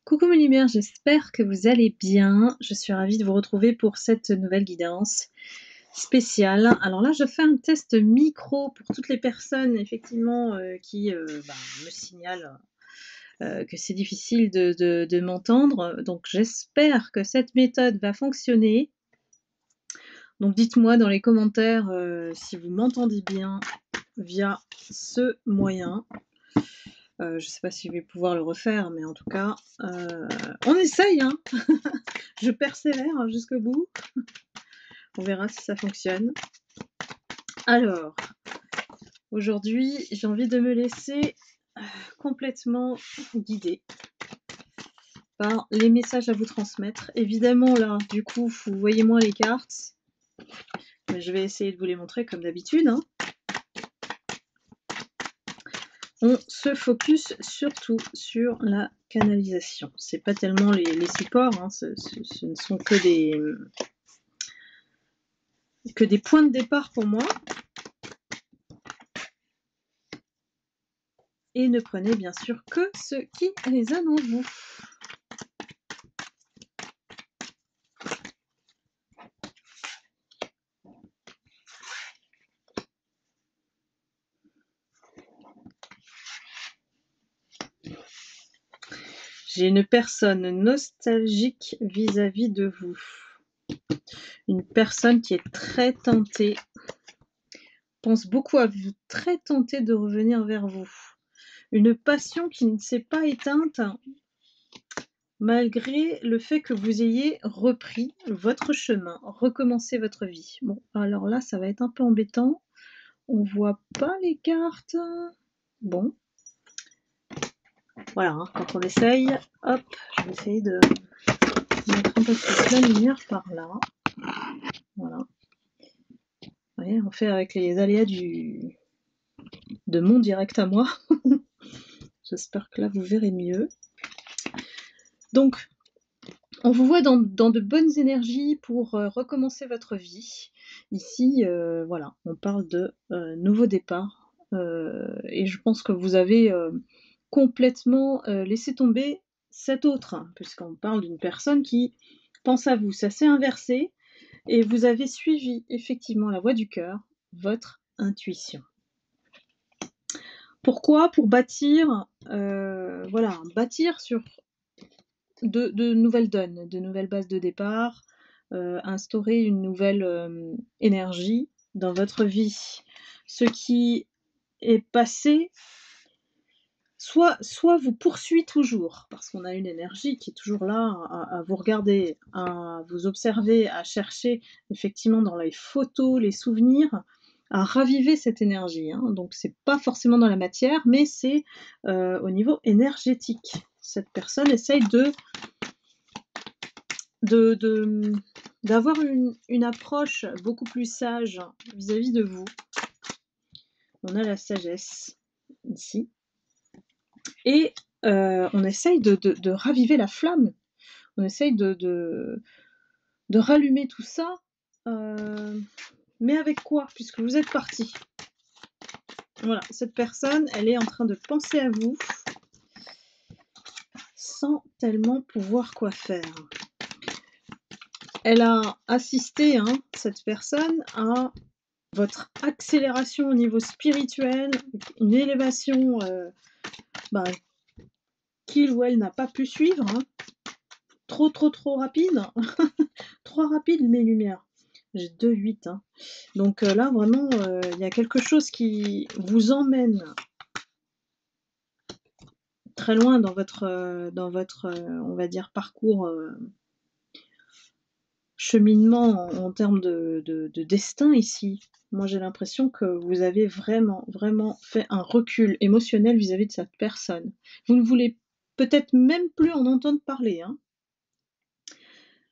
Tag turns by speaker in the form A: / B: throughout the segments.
A: Coucou mes lumières, j'espère que vous allez bien. Je suis ravie de vous retrouver pour cette nouvelle guidance spéciale. Alors là, je fais un test micro pour toutes les personnes effectivement qui me signalent que c'est difficile de m'entendre. Donc j'espère que cette méthode va fonctionner. Donc dites-moi dans les commentaires si vous m'entendez bien via ce moyen. Je ne sais pas si je vais pouvoir le refaire, mais en tout cas, on essaye, hein. Je persévère jusqu'au bout. On verra si ça fonctionne. Alors, aujourd'hui, j'ai envie de me laisser complètement guider par les messages à vous transmettre. Évidemment, là, du coup, vous voyez moins les cartes, mais je vais essayer de vous les montrer comme d'habitude, hein. On se focus surtout sur la canalisation. C'est pas tellement les supports, hein, ce ne sont que des points de départ pour moi. Et ne prenez bien sûr que ce qui résonne en vous. J'ai une personne nostalgique vis-à-vis de vous. Une personne qui est très tentée, pense beaucoup à vous, très tentée de revenir vers vous. Une passion qui ne s'est pas éteinte malgré le fait que vous ayez repris votre chemin, recommencé votre vie. Bon, alors là, ça va être un peu embêtant. On voit pas les cartes. Bon. Voilà, hein, quand on essaye, hop, je vais essayer de mettre un peu plus la lumière par là. Voilà. Vous voyez, on fait avec les aléas de mon direct à moi. J'espère que là, vous verrez mieux. Donc, on vous voit dans de bonnes énergies pour recommencer votre vie. Ici, voilà, on parle de nouveau départ. Et je pense que vous avez complètement laissé tomber cet autre, hein, puisqu'on parle d'une personne qui pense à vous. Ça s'est inversé et vous avez suivi effectivement la voie du cœur, votre intuition. Pourquoi? Pour bâtir, bâtir sur de nouvelles donnes, de nouvelles bases de départ, instaurer une nouvelle énergie dans votre vie. Ce qui est passé, soit vous poursuit toujours, parce qu'on a une énergie qui est toujours là à vous regarder, à vous observer, à chercher effectivement dans les photos, les souvenirs, à raviver cette énergie, hein. Donc c'est pas forcément dans la matière, mais c'est au niveau énergétique. Cette personne essaye d'avoir une approche beaucoup plus sage vis-à-vis de vous. On a la sagesse ici. Et on essaye de raviver la flamme. On essaye de rallumer tout ça. Mais avec quoi? Puisque vous êtes parti. Voilà, cette personne, elle est en train de penser à vous sans tellement pouvoir quoi faire. Elle a assisté, hein, cette personne, à votre accélération au niveau spirituel, une élévation qu'il ou elle n'a pas pu suivre, hein. Trop rapide. Trop rapide mes lumières. J'ai 2-8, hein. Donc là vraiment, il y a quelque chose qui vous emmène très loin dans votre, on va dire parcours, cheminement en termes de destin ici. Moi j'ai l'impression que vous avez vraiment fait un recul émotionnel vis-à-vis de cette personne. Vous ne voulez peut-être même plus en entendre parler, hein.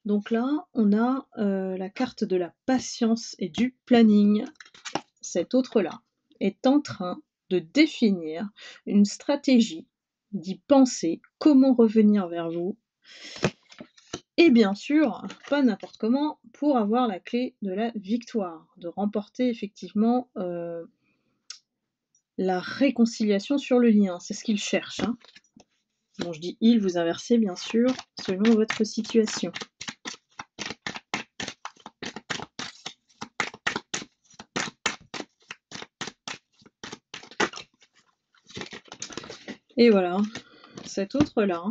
A: Donc là, on a la carte de la patience et du planning. Cet autre-là est en train de définir une stratégie, d'y penser, comment revenir vers vous. Et bien sûr, pas n'importe comment, pour avoir la clé de la victoire, de remporter effectivement la réconciliation sur le lien. C'est ce qu'il cherche, hein. Bon, je dis il, vous inversez bien sûr, selon votre situation. Et voilà, cet autre-là,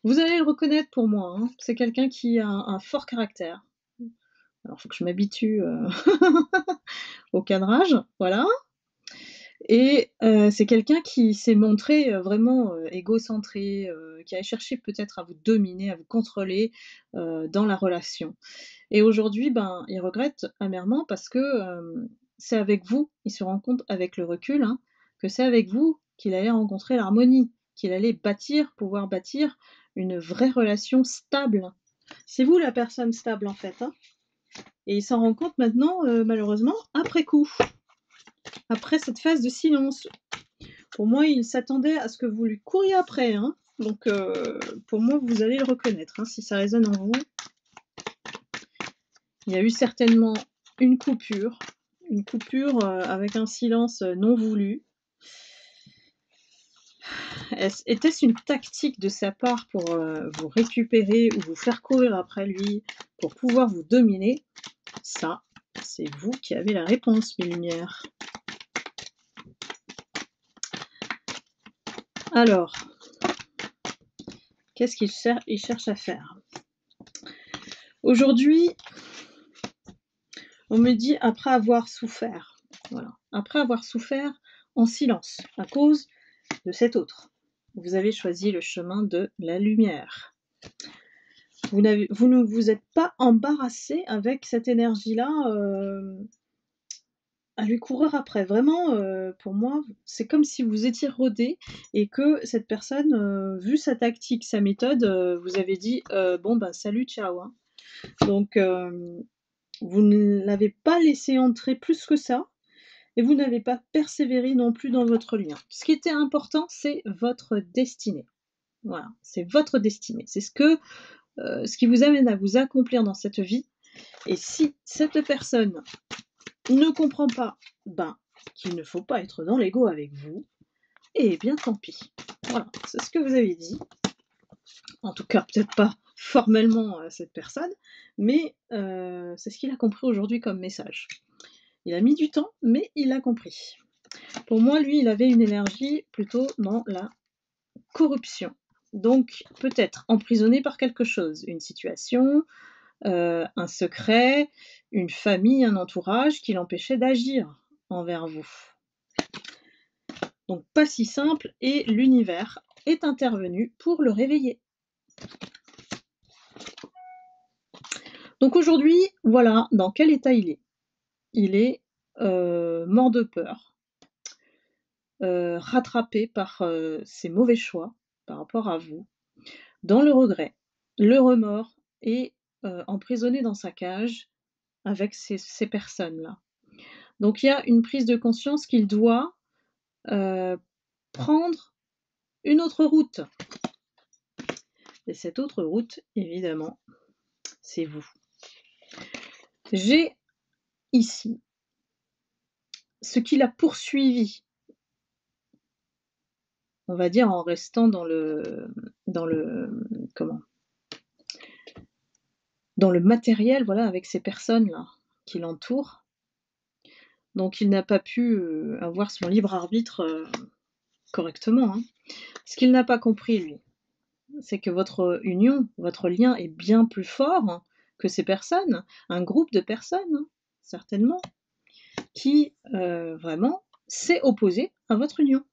A: vous allez le reconnaître pour moi, hein. C'est quelqu'un qui a un fort caractère. Alors, il faut que je m'habitue au cadrage, voilà. Et c'est quelqu'un qui s'est montré, vraiment, égocentré, qui a cherché peut-être à vous dominer, à vous contrôler, dans la relation. Et aujourd'hui, ben, il regrette amèrement parce que, c'est avec vous, il se rend compte avec le recul, hein, que c'est avec vous qu'il allait rencontrer l'harmonie, qu'il allait pouvoir bâtir une vraie relation stable. C'est vous la personne stable, en fait, hein. Et il s'en rend compte maintenant, malheureusement, après coup, après cette phase de silence. Pour moi, il s'attendait à ce que vous lui couriez après, hein. Donc, pour moi, vous allez le reconnaître, hein, si ça résonne en vous. Il y a eu certainement une coupure avec un silence non voulu. Était-ce une tactique de sa part pour vous récupérer ou vous faire courir après lui pour pouvoir vous dominer? Ça, c'est vous qui avez la réponse, mes lumières. Alors, qu'est-ce qu'il cherche à faire? Aujourd'hui, on me dit après avoir souffert. Voilà. Après avoir souffert en silence, à cause de cet autre. Vous avez choisi le chemin de la lumière. Vous ne vous êtes pas embarrassé avec cette énergie-là à lui courir après. Vraiment, pour moi, c'est comme si vous étiez rodé et que cette personne, vu sa tactique, sa méthode, vous avez dit bon, bah, salut, ciao. Hein. Donc, vous ne l'avez pas laissé entrer plus que ça. Et vous n'avez pas persévéré non plus dans votre lien. Ce qui était important, c'est votre destinée. Voilà, c'est votre destinée. C'est ce qui vous amène à vous accomplir dans cette vie. Et si cette personne ne comprend pas, ben, qu'il ne faut pas être dans l'ego avec vous, eh bien tant pis. Voilà, c'est ce que vous avez dit. En tout cas, peut-être pas formellement à cette personne, mais c'est ce qu'il a compris aujourd'hui comme message. Il a mis du temps, mais il a compris. Pour moi, lui, il avait une énergie plutôt dans la corruption. Donc, peut-être emprisonné par quelque chose, une situation, un secret, une famille, un entourage qui l'empêchait d'agir envers vous. Donc, pas si simple, et l'univers est intervenu pour le réveiller. Donc aujourd'hui, voilà dans quel état il est. Il est mort de peur, rattrapé par ses mauvais choix par rapport à vous, dans le regret, le remords et emprisonné dans sa cage avec ces personnes-là. Donc il y a une prise de conscience qu'il doit prendre une autre route. Et cette autre route, évidemment, c'est vous. J'ai ici ce qu'il a poursuivi, on va dire en restant dans le matériel, voilà, avec ces personnes-là qui l'entourent. Donc il n'a pas pu avoir son libre arbitre correctement. Hein. Ce qu'il n'a pas compris, lui, c'est que votre union, votre lien est bien plus fort que ces personnes, un groupe de personnes, certainement, qui vraiment s'est opposé à votre union.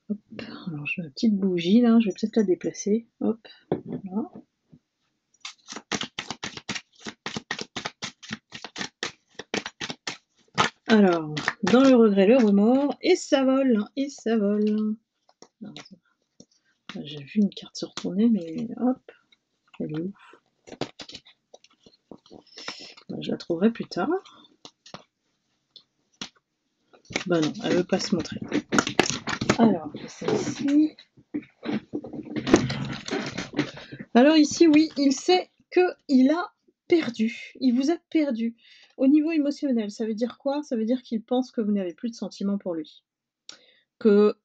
A: Hop, alors j'ai ma petite bougie là, je vais peut-être la déplacer. Hop, voilà. Alors, dans le regret, le remords, et ça vole, et ça vole. J'ai vu une carte se retourner, mais hop, elle est où? Je la trouverai plus tard. Bah non, elle veut pas se montrer. Alors, celle-ci. Alors ici, oui, il sait qu'il a perdu, il vous a perdu. Au niveau émotionnel, ça veut dire quoi? Ça veut dire qu'il pense que vous n'avez plus de sentiments pour lui, que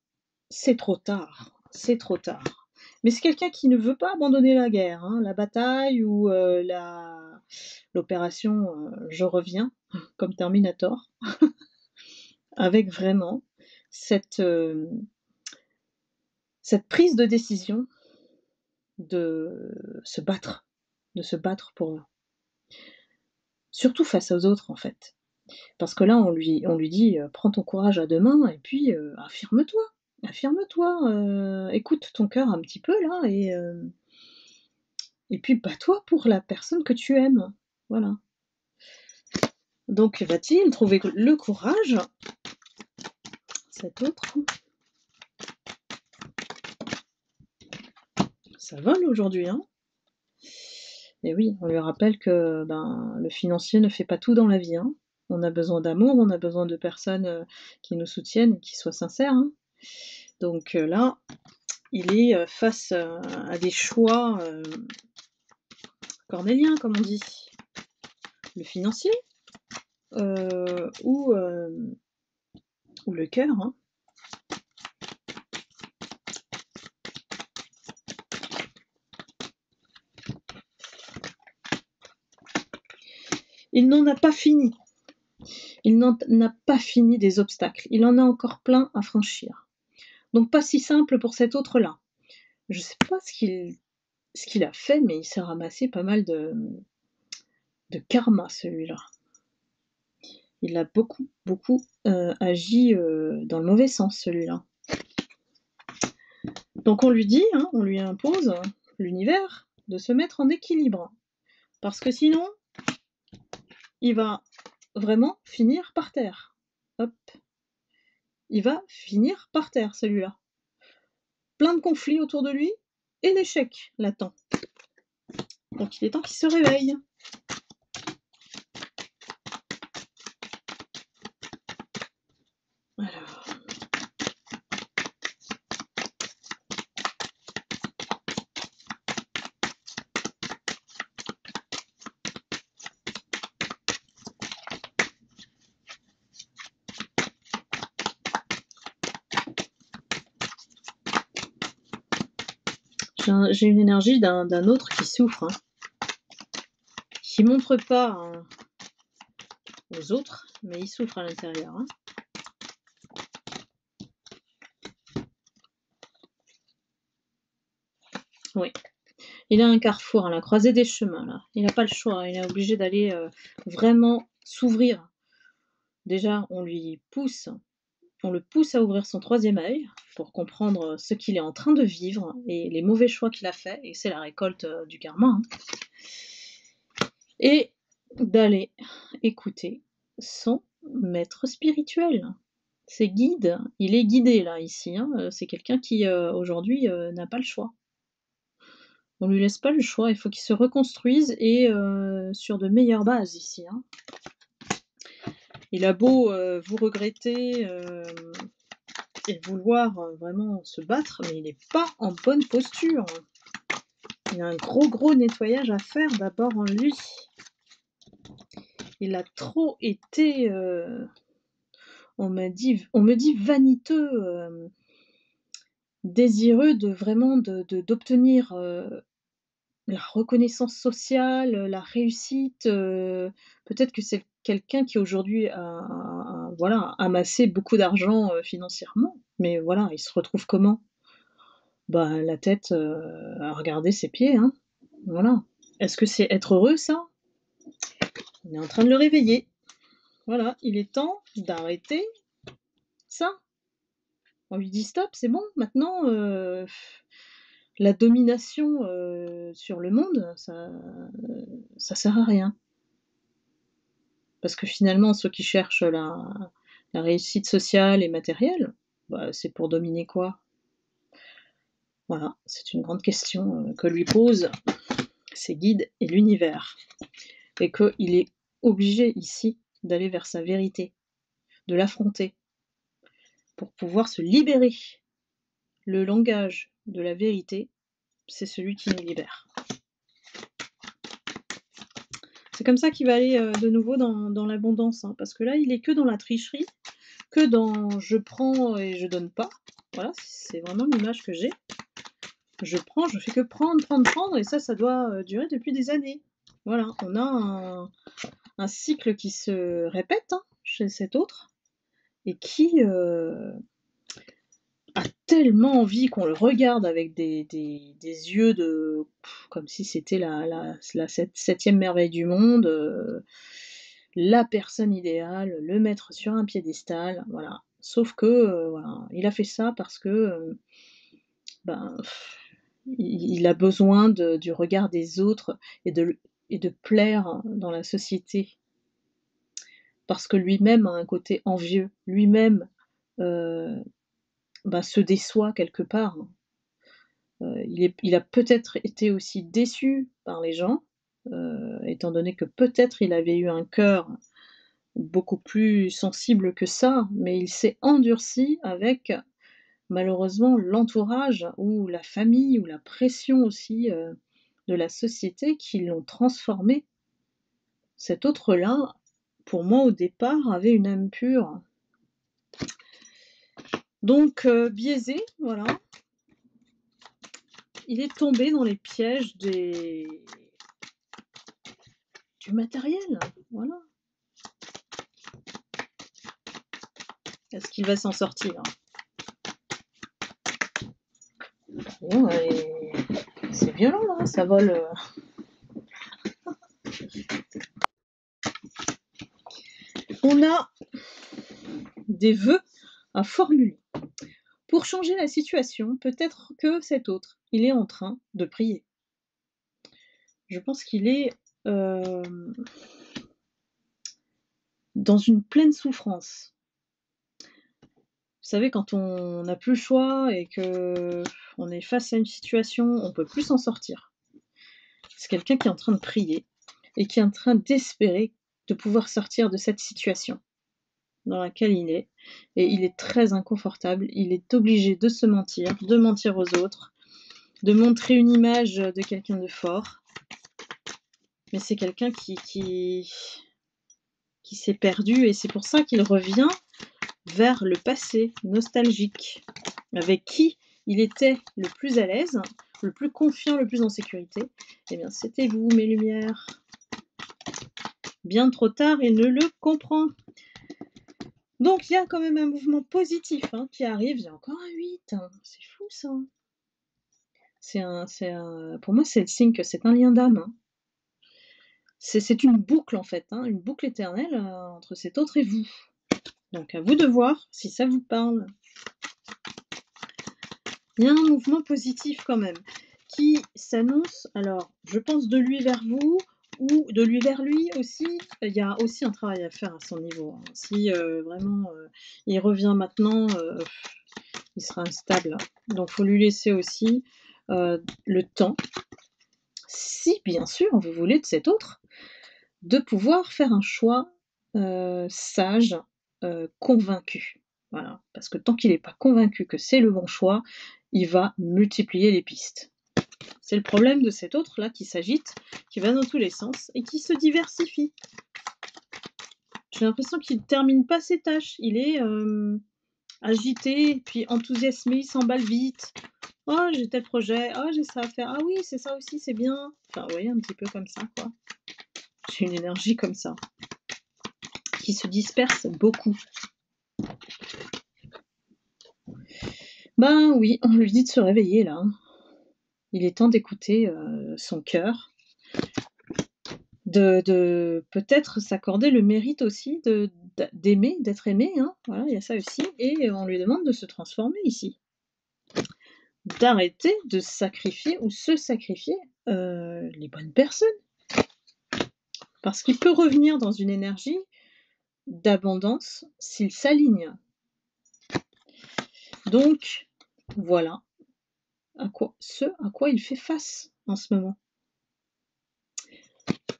A: c'est trop tard, c'est trop tard. Mais c'est quelqu'un qui ne veut pas abandonner la guerre, hein, la bataille ou l'opération, Je reviens, comme Terminator, avec vraiment cette, cette prise de décision de se battre, de se battre pour surtout face aux autres, en fait. Parce que là, on lui dit, «Prends ton courage à 2 mains et puis, affirme-toi, affirme-toi, écoute ton cœur un petit peu là et puis bats-toi pour la personne que tu aimes». Voilà. Donc va-t-il trouver le courage, cet autre? Ça vole aujourd'hui, hein? Et oui, on lui rappelle que, ben, le financier ne fait pas tout dans la vie, hein. On a besoin d'amour, on a besoin de personnes, qui nous soutiennent et qui soient sincères, hein. Donc là, il est, face, à des choix, cornéliens, comme on dit. Le financier, ou le cœur, hein. Il n'en a pas fini. Il n'en a pas fini des obstacles. Il en a encore plein à franchir. Donc pas si simple pour cet autre-là. Je sais pas ce qu'il a fait, mais il s'est ramassé pas mal de karma, celui-là. Il a beaucoup, beaucoup, agi, dans le mauvais sens, celui-là. Donc on lui dit, hein, on lui impose, l'univers, de se mettre en équilibre. Parce que sinon, il va vraiment finir par terre. Hop. Il va finir par terre, celui-là. Plein de conflits autour de lui et l'échec l'attend. Donc il est temps qu'il se réveille. Alors, j'ai une énergie d'un autre qui souffre, hein, qui montre pas, hein, aux autres, mais il souffre à l'intérieur, hein. Oui. Il a un carrefour à la croisée des chemins, là. Il n'a pas le choix, il est obligé d'aller, vraiment s'ouvrir. Déjà, on le pousse à ouvrir son troisième œil pour comprendre ce qu'il est en train de vivre et les mauvais choix qu'il a faits, et c'est la récolte, du karma, hein. Et d'aller écouter son maître spirituel, ses guides. Il est guidé là, ici, hein, c'est quelqu'un qui, aujourd'hui, n'a pas le choix. On lui laisse pas le choix, il faut qu'il se reconstruise et sur de meilleures bases ici, hein. Il a beau, vous regretter, et vouloir, vraiment se battre, mais il n'est pas en bonne posture. Il y a un gros, gros nettoyage à faire d'abord en lui. Il a trop été, on me dit vaniteux, désireux de vraiment d'obtenir, la reconnaissance sociale, la réussite, peut-être que c'est quelqu'un qui aujourd'hui a voilà, amassé beaucoup d'argent, financièrement, mais voilà, il se retrouve comment? Bah, la tête, à regarder ses pieds, hein, voilà. Est-ce que c'est être heureux ça? On est en train de le réveiller. Voilà, il est temps d'arrêter ça. On lui dit: «Stop, c'est bon, maintenant, la domination, sur le monde, ça sert à rien». Parce que finalement, ceux qui cherchent la réussite sociale et matérielle, bah, c'est pour dominer quoi? Voilà, c'est une grande question, que lui posent ses guides et l'univers, et qu'il est obligé ici d'aller vers sa vérité, de l'affronter pour pouvoir se libérer. Le langage de la vérité, c'est celui qui nous libère. C'est comme ça qu'il va aller, de nouveau dans l'abondance, hein, parce que là, il est que dans la tricherie, que dans je prends et je donne pas. Voilà, c'est vraiment l'image que j'ai. Je prends, je fais que prendre, prendre, prendre et ça doit, durer depuis des années. Voilà, on a un cycle qui se répète, hein, chez cet autre et qui, a tellement envie qu'on le regarde avec des yeux de comme si c'était la septième merveille du monde, la personne idéale, le mettre sur un piédestal, voilà. Sauf que, voilà, il a fait ça parce que, ben, il a besoin du regard des autres et de plaire dans la société. Parce que lui-même a un côté envieux, lui-même, heu, bah, se déçoit quelque part. Il a peut-être été aussi déçu par les gens, étant donné que peut-être il avait eu un cœur beaucoup plus sensible que ça, mais il s'est endurci avec, malheureusement, l'entourage ou la famille ou la pression aussi, de la société qui l'ont transformé. Cet autre-là, pour moi, au départ, avait une âme pure. Donc biaisé, voilà. Il est tombé dans les pièges du matériel, voilà. Est-ce qu'il va s'en sortir? Bon, c'est violent là, ça vole. On a des vœux à formuler. Pour changer la situation, peut-être que cet autre, il est en train de prier. Je pense qu'il est dans une pleine souffrance. Vous savez, quand on n'a plus le choix et qu'on est face à une situation, on ne peut plus s'en sortir. C'est quelqu'un qui est en train de prier et qui est en train d'espérer de pouvoir sortir de cette situation dans laquelle il est. Et il est très inconfortable, il est obligé de se mentir, de mentir aux autres, de montrer une image de quelqu'un de fort. Mais c'est quelqu'un qui s'est perdu et c'est pour ça qu'il revient vers le passé nostalgique, avec qui il était le plus à l'aise, le plus confiant, le plus en sécurité. Eh bien, c'était vous, mes lumières. Bien trop tard, il ne le comprend. Donc, il y a quand même un mouvement positif hein, qui arrive. Il y a encore un 8. Hein. C'est fou, ça. Pour moi, c'est le signe que c'est un lien d'âme. Hein. C'est une boucle, en fait. Hein, une boucle éternelle entre cet autre et vous. Donc, à vous de voir si ça vous parle. Il y a un mouvement positif quand même qui s'annonce, alors je pense de lui vers vous ou de lui vers lui aussi. Il y a aussi un travail à faire à son niveau. Hein. Si vraiment il revient maintenant, il sera instable. Donc il faut lui laisser aussi le temps, si bien sûr vous voulez de cet autre, de pouvoir faire un choix sage, convaincu. Voilà, parce que tant qu'il n'est pas convaincu que c'est le bon choix, il va multiplier les pistes. C'est le problème de cet autre-là qui s'agite, qui va dans tous les sens et qui se diversifie. J'ai l'impression qu'il ne termine pas ses tâches. Il est agité, puis enthousiasmé, il s'emballe vite. Oh, j'ai tel projet, oh, j'ai ça à faire. Ah oui, c'est ça aussi, c'est bien. Enfin, vous voyez, un petit peu comme ça, quoi. J'ai une énergie comme ça, qui se disperse beaucoup. Ben oui, on lui dit de se réveiller là. Il est temps d'écouter son cœur, de peut-être s'accorder le mérite aussi d'aimer, d'être aimé. Hein. Voilà, il y a ça aussi. Et on lui demande de se transformer ici. D'arrêter de sacrifier ou se sacrifier les bonnes personnes. Parce qu'il peut revenir dans une énergie d'abondance s'il s'aligne. Donc, voilà ce à quoi il fait face en ce moment.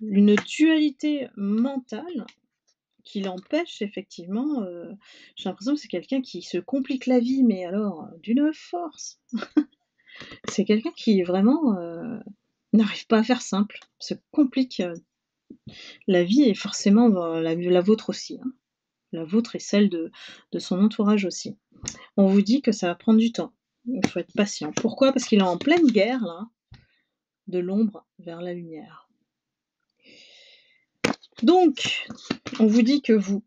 A: Une dualité mentale qui l'empêche effectivement, j'ai l'impression que c'est quelqu'un qui se complique la vie, mais alors d'une force. C'est quelqu'un qui vraiment n'arrive pas à faire simple, se complique La vie est forcément la vôtre aussi, hein. La vôtre et celle de son entourage aussi. On vous dit que ça va prendre du temps. Il faut être patient. Pourquoi? Parce qu'il est en pleine guerre, là, de l'ombre vers la lumière. Donc, on vous dit que vous,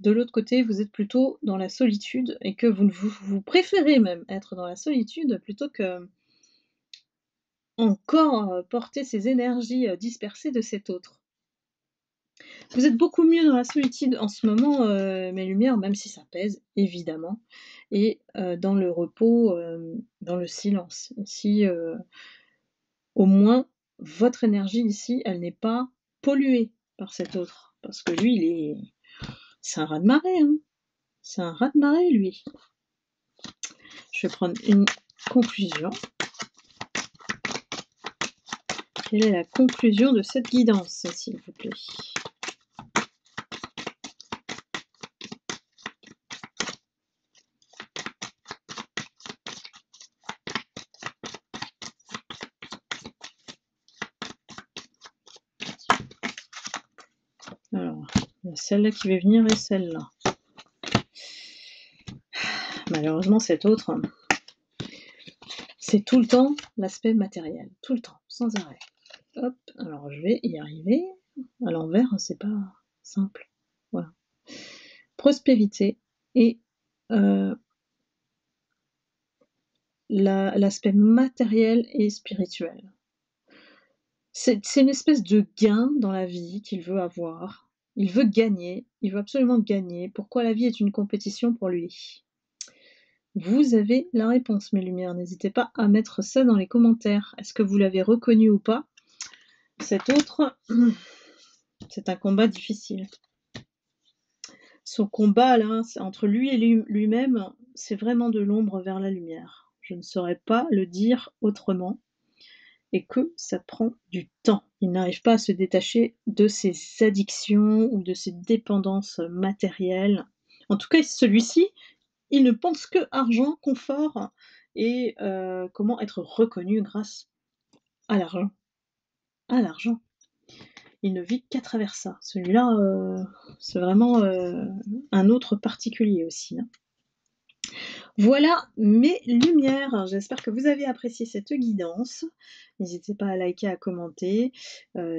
A: de l'autre côté, vous êtes plutôt dans la solitude et que vous préférez même être dans la solitude plutôt que encore porter ces énergies dispersées de cet autre. Vous êtes beaucoup mieux dans la solitude en ce moment, mes lumières, même si ça pèse, évidemment, et dans le repos, dans le silence. Ici, au moins, votre énergie ici, elle n'est pas polluée par cet autre. Parce que lui, c'est un raz-de-marée, hein. C'est un raz-de-marée, lui. Je vais prendre une conclusion. Quelle est la conclusion de cette guidance, s'il vous plaît? Alors, il y a celle-là qui va venir et celle-là. Malheureusement, cette autre, c'est tout le temps l'aspect matériel, tout le temps, sans arrêt. Hop, alors je vais y arriver. À l'envers, c'est pas simple. Voilà. Prospérité et l'aspect matériel et spirituel. C'est une espèce de gain dans la vie qu'il veut avoir. Il veut gagner, il veut absolument gagner. Pourquoi la vie est une compétition pour lui? Vous avez la réponse, mes lumières. N'hésitez pas à mettre ça dans les commentaires. Est-ce que vous l'avez reconnu ou pas? Cet autre, c'est un combat difficile. Son combat, là, entre lui et lui-même, c'est vraiment de l'ombre vers la lumière. Je ne saurais pas le dire autrement. Et que ça prend du temps. Il n'arrive pas à se détacher de ses addictions ou de ses dépendances matérielles. En tout cas, celui-ci, il ne pense que argent, confort et comment être reconnu grâce à l'argent. À l'argent. Il ne vit qu'à travers ça. Celui-là, c'est vraiment un autre particulier aussi, hein. Voilà mes lumières. J'espère que vous avez apprécié cette guidance. N'hésitez pas à liker, à commenter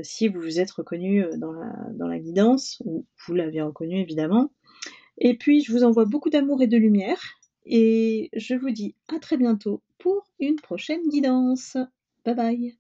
A: si vous vous êtes reconnu dans la guidance, ou vous l'avez reconnu évidemment. Et puis, je vous envoie beaucoup d'amour et de lumière. Et je vous dis à très bientôt pour une prochaine guidance. Bye bye.